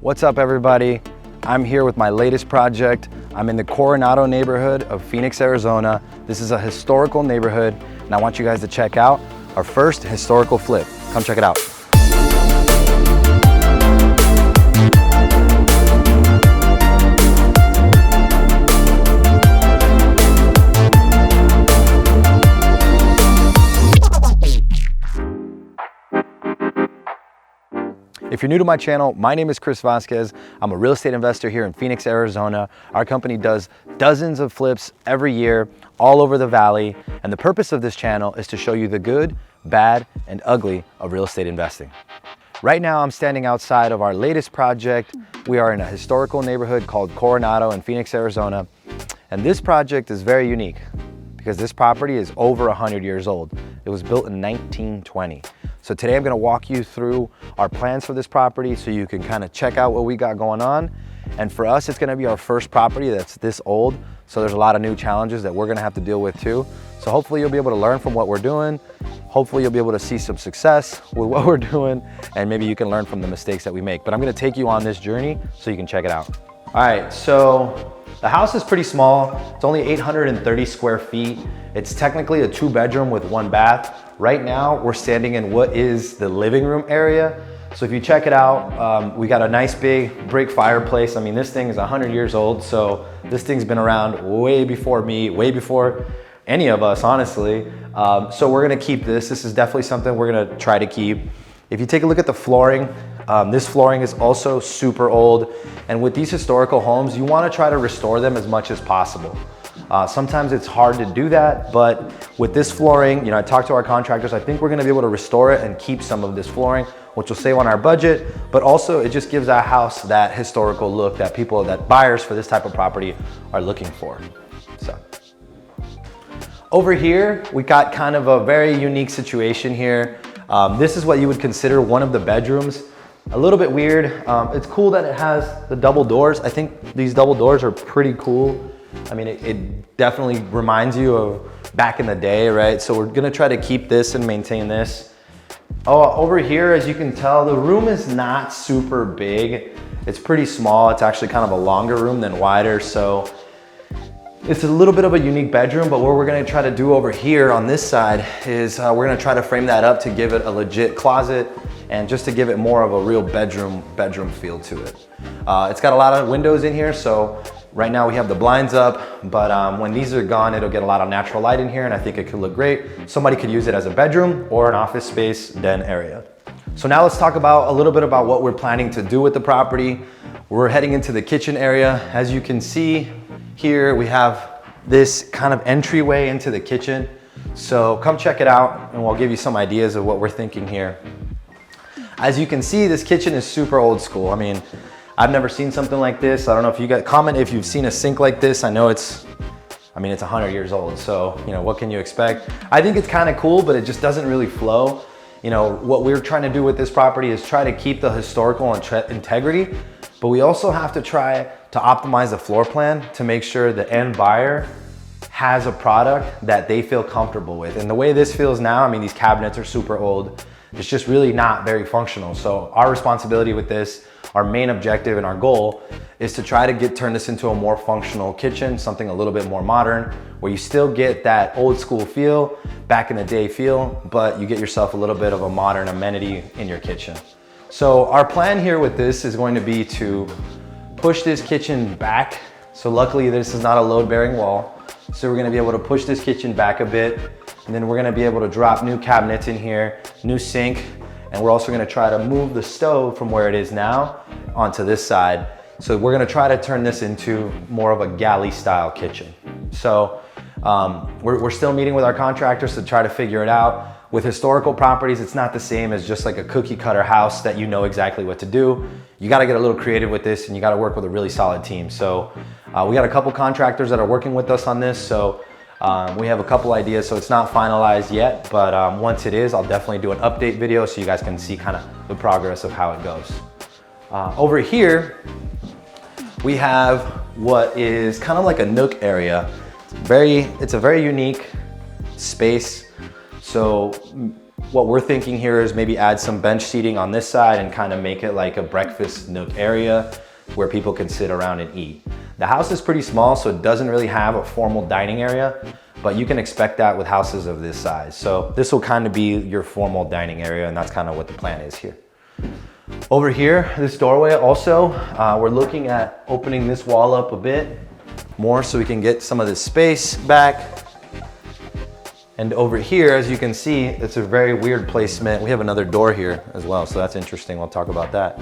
What's up, everybody? I'm here with my latest project. I'm in the Coronado neighborhood of Phoenix, Arizona. This is a historical neighborhood, and I want you guys to check out our first historical flip. Come check it out. If you're new to my channel, my name is Chris Vasquez. I'm a real estate investor here in Phoenix, Arizona. Our company does dozens of flips every year all over the valley. And the purpose of this channel is to show you the good, bad, and ugly of real estate investing. Right now, I'm standing outside of our latest project. We are in a historical neighborhood called Coronado in Phoenix, Arizona. And this project is very unique because this property is over 100 years old. It was built in 1920. So today I'm gonna walk you through our plans for this property so you can kind of check out what we got going on. And for us, it's gonna be our first property that's this old. So there's a lot of new challenges that we're gonna have to deal with too. So hopefully you'll be able to learn from what we're doing. Hopefully you'll be able to see some success with what we're doing, and maybe you can learn from the mistakes that we make. But I'm gonna take you on this journey so you can check it out. All right, so the house is pretty small. It's only 830 square feet. It's technically a 2-bedroom with 1 bath. Right now, we're standing in what is the living room area. So if you check it out, we got a nice big brick fireplace. I mean, this thing is 100 years old, so this thing's been around way before me, way before any of us, honestly. So we're gonna keep this. This is definitely something we're gonna try to keep. If you take a look at the flooring, this flooring is also super old. And with these historical homes, you wanna try to restore them as much as possible. Sometimes it's hard to do that, but with this flooring, I talked to our contractors, I think we're gonna be able to restore it and keep some of this flooring, which will save on our budget, but also it just gives our house that historical look that buyers for this type of property are looking for. So over here, we got kind of a very unique situation here. This is what you would consider one of the bedrooms. A little bit weird. It's cool that it has the double doors. I think these double doors are pretty cool. I mean, it definitely reminds you of back in the day, right? So we're gonna try to keep this and maintain this. Oh, over here, as you can tell, the room is not super big. It's pretty small. It's actually kind of a longer room than wider. So it's a little bit of a unique bedroom, but what we're gonna try to do over here on this side is we're gonna try to frame that up to give it a legit closet and just to give it more of a real bedroom feel to it. It's got a lot of windows in here, so right now we have the blinds up, but when these are gone, it'll get a lot of natural light in here, and I think it could look great. Somebody could use it as a bedroom or an office space den area. So now let's talk about a little bit about what we're planning to do with the property. We're heading into the kitchen area. As you can see here, we have this kind of entryway into the kitchen. So come check it out, and we'll give you some ideas of what we're thinking here. As you can see, this kitchen is super old school. I mean, I've never seen something like this. I don't know if you guys comment if you've seen a sink like this. I know it's 100 years old. So, what can you expect? I think it's kind of cool, but it just doesn't really flow. What we're trying to do with this property is try to keep the historical integrity, but we also have to try to optimize the floor plan to make sure the end buyer has a product that they feel comfortable with. And the way this feels now, I mean, these cabinets are super old. It's just really not very functional. So our responsibility with this, our main objective and our goal is to try to turn this into a more functional kitchen, something a little bit more modern, where you still get that old school feel, back in the day feel, but you get yourself a little bit of a modern amenity in your kitchen. So our plan here with this is going to be to push this kitchen back. So luckily this is not a load-bearing wall. So we're gonna be able to push this kitchen back a bit, and then we're gonna be able to drop new cabinets in here, new sink, and we're also gonna try to move the stove from where it is now onto this side. So we're gonna try to turn this into more of a galley style kitchen. So we're still meeting with our contractors to try to figure it out. With historical properties, it's not the same as just like a cookie cutter house that you know exactly what to do. You gotta get a little creative with this, and you gotta work with a really solid team. So we got a couple contractors that are working with us on this. So we have a couple ideas, so it's not finalized yet, but once it is, I'll definitely do an update video so you guys can see kind of the progress of how it goes. Over here, we have what is kind of like a nook area. It's a very unique space. So What we're thinking here is maybe add some bench seating on this side and kind of make it like a breakfast nook area where people can sit around and eat. The house is pretty small, so it doesn't really have a formal dining area, but you can expect that with houses of this size. So this will kind of be your formal dining area, and that's kind of what the plan is here. Over here, this doorway also, we're looking at opening this wall up a bit more so we can get some of this space back. And over here, as you can see, it's a very weird placement. We have another door here as well, so that's interesting. We'll talk about that.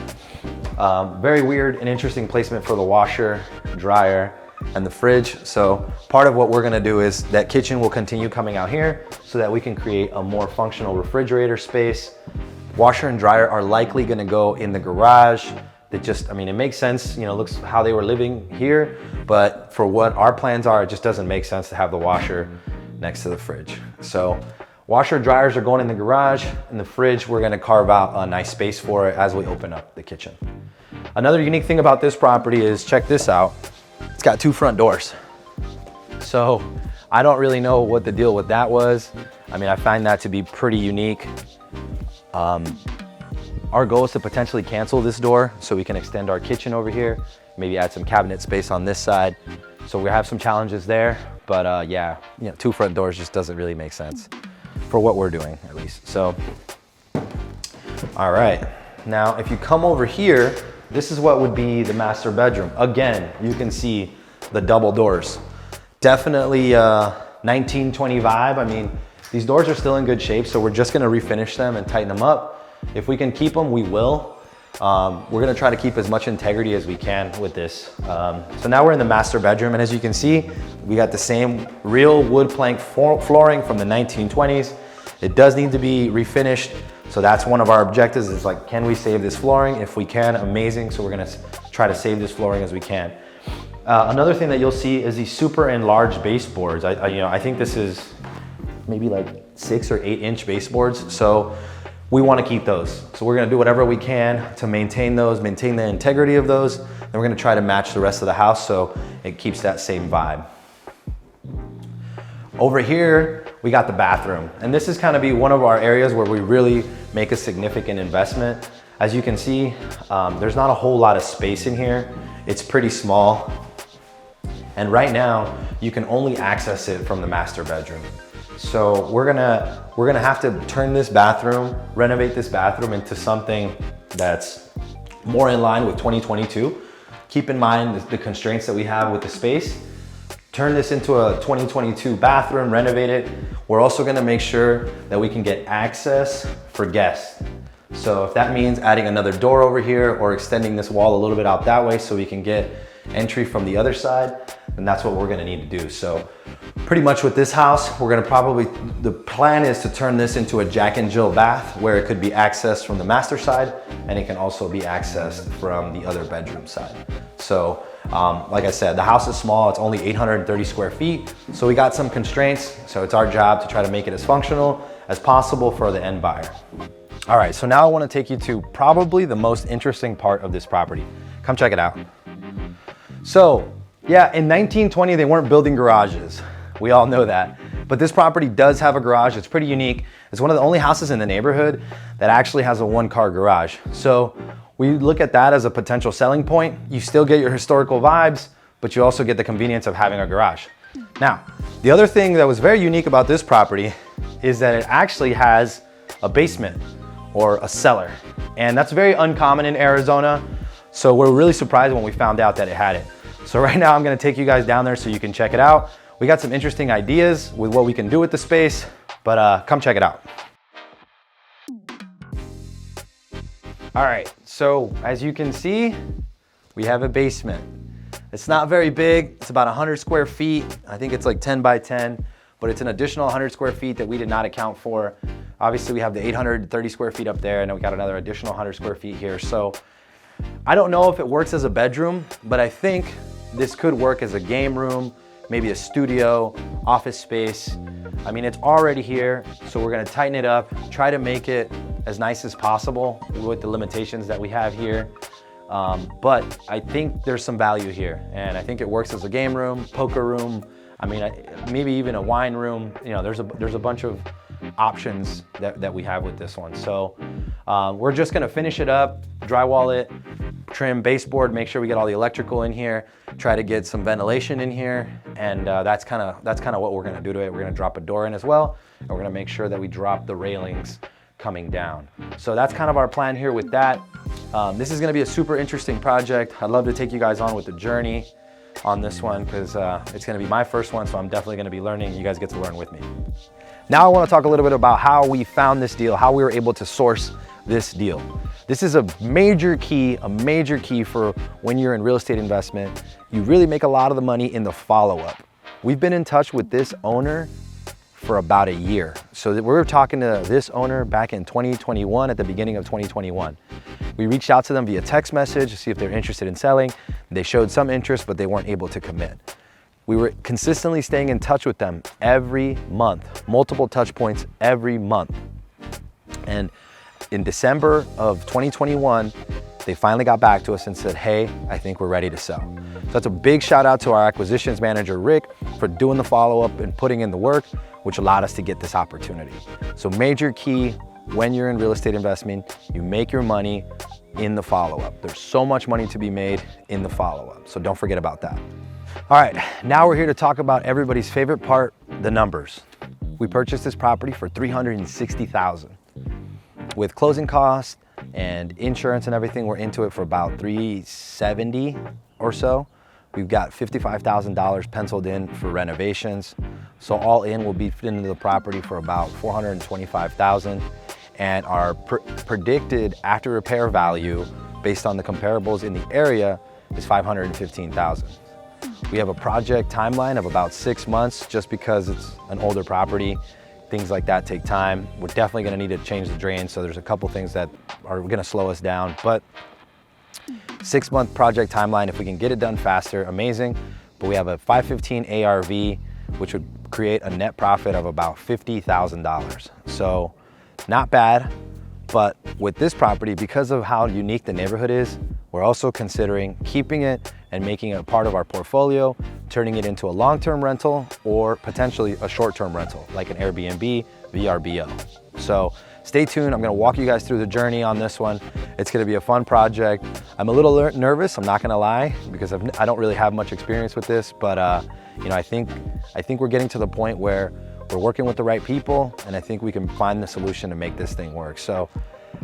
Very weird and interesting placement for the washer, dryer, and the fridge. So part of what we're gonna do is that kitchen will continue coming out here so that we can create a more functional refrigerator space. Washer and dryer are likely gonna go in the garage. It just, I mean, it makes sense, you know, looks how they were living here, but for what our plans are, it just doesn't make sense to have the washer next to the fridge. So washer dryers are going in the garage, and the fridge, we're gonna carve out a nice space for it as we open up the kitchen. Another unique thing about this property is, check this out, it's got 2 front doors. So I don't really know what the deal with that was. I mean, I find that to be pretty unique. Our goal is to potentially cancel this door so we can extend our kitchen over here, maybe add some cabinet space on this side. So we have some challenges there, but yeah, you know, 2 front doors just doesn't really make sense for what we're doing, at least. So, all right. Now, if you come over here, this is what would be the master bedroom. Again, you can see the double doors. Definitely 1920 vibe. I mean, these doors are still in good shape, so we're just gonna refinish them and tighten them up. If we can keep them, we will. We're gonna try to keep as much integrity as we can with this. So now we're in the master bedroom, and as you can see, we got the same real wood plank flooring from the 1920s. It does need to be refinished, so that's one of our objectives, is like, can we save this flooring? If we can, amazing. So we're gonna try to save this flooring as we can. Another thing that you'll see is these super enlarged baseboards. I think this is maybe like 6 or 8 inch baseboards. So we want to keep those. So we're going to do whatever we can to maintain those, maintain the integrity of those. And we're going to try to match the rest of the house so it keeps that same vibe. Over here, we got the bathroom. And this is kind of be one of our areas where we really make a significant investment. As you can see, there's not a whole lot of space in here. It's pretty small. And right now, you can only access it from the master bedroom. So we're gonna have to turn this bathroom, renovate this bathroom into something that's more in line with 2022. Keep in mind the constraints that we have with the space. Turn this into a 2022 bathroom, renovate it. We're also gonna make sure that we can get access for guests. So if that means adding another door over here or extending this wall a little bit out that way so we can get entry from the other side, then that's what we're gonna need to do. So pretty much with this house, we're gonna the plan is to turn this into a Jack and Jill bath where it could be accessed from the master side, and it can also be accessed from the other bedroom side. So like I said, the house is small, it's only 830 square feet. So we got some constraints. So it's our job to try to make it as functional as possible for the end buyer. All right, so now I wanna take you to probably the most interesting part of this property. Come check it out. So yeah, in 1920, they weren't building garages. We all know that. But this property does have a garage. It's pretty unique. It's one of the only houses in the neighborhood that actually has a 1-car garage. So we look at that as a potential selling point. You still get your historical vibes, but you also get the convenience of having a garage. Now, the other thing that was very unique about this property is that it actually has a basement or a cellar. And that's very uncommon in Arizona. So we're really surprised when we found out that it had it. So right now I'm gonna take you guys down there so you can check it out. We got some interesting ideas with what we can do with the space, but come check it out. All right, so as you can see, we have a basement. It's not very big, it's about 100 square feet. I think it's like 10 by 10, but it's an additional 100 square feet that we did not account for. Obviously we have the 830 square feet up there, and then we got another additional 100 square feet here. So I don't know if it works as a bedroom, but I think this could work as a game room, maybe a studio, office space. I mean, it's already here, so we're gonna tighten it up, try to make it as nice as possible with the limitations that we have here. But I think there's some value here, and I think it works as a game room, poker room. I mean, maybe even a wine room. You know, there's a bunch of options that we have with this one. So we're just gonna finish it up, drywall it, trim baseboard, make sure we get all the electrical in here, try to get some ventilation in here, and that's kind of what we're gonna do to it. We're gonna drop a door in as well, and we're gonna make sure that we drop the railings coming down. So that's kind of our plan here with that. This is gonna be a super interesting project. I'd love to take you guys on with the journey on this one, because it's gonna be my first one, so I'm definitely gonna be learning. You guys get to learn with me. Now I wanna talk a little bit about how we found this deal, how we were able to source this deal. This is a major key for when you're in real estate investment. You really make a lot of the money in the follow-up. We've been in touch with this owner for about a year. So we were talking to this owner back in 2021, at the beginning of 2021. We reached out to them via text message to see if they're interested in selling. They showed some interest, but they weren't able to commit. We were consistently staying in touch with them every month, multiple touch points every month. And in December of 2021, they finally got back to us and said, hey, I think we're ready to sell. So that's a big shout out to our acquisitions manager, Rick, for doing the follow-up and putting in the work, which allowed us to get this opportunity. So major key when you're in real estate investment, you make your money in the follow-up. There's so much money to be made in the follow-up, so don't forget about that. All right, now we're here to talk about everybody's favorite part, the numbers. We purchased this property for $360,000. With closing costs and insurance and everything, we're into it for about $370 or so. We've got $55,000 penciled in for renovations. So all in, we'll be into the property for about $425,000. And our predicted after repair value, based on the comparables in the area, is $515,000. We have a project timeline of about 6 months, just because it's an older property. Things like that take time. We're definitely gonna need to change the drain, so there's a couple things that are gonna slow us down, but 6-month project timeline. If we can get it done faster, amazing. But we have a 515 ARV, which would create a net profit of about $50,000. So not bad, but with this property, because of how unique the neighborhood is, we're also considering keeping it and making it a part of our portfolio, turning it into a long-term rental or potentially a short-term rental, like an Airbnb, VRBO. So stay tuned. I'm gonna walk you guys through the journey on this one. It's gonna be a fun project. I'm a little nervous, I'm not gonna lie, because I don't really have much experience with this, but you know, I think we're getting to the point where we're working with the right people, and I think we can find the solution to make this thing work. So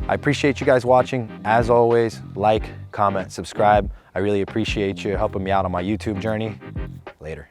I appreciate you guys watching. As always, like, comment, subscribe. I really appreciate you helping me out on my YouTube journey. Later.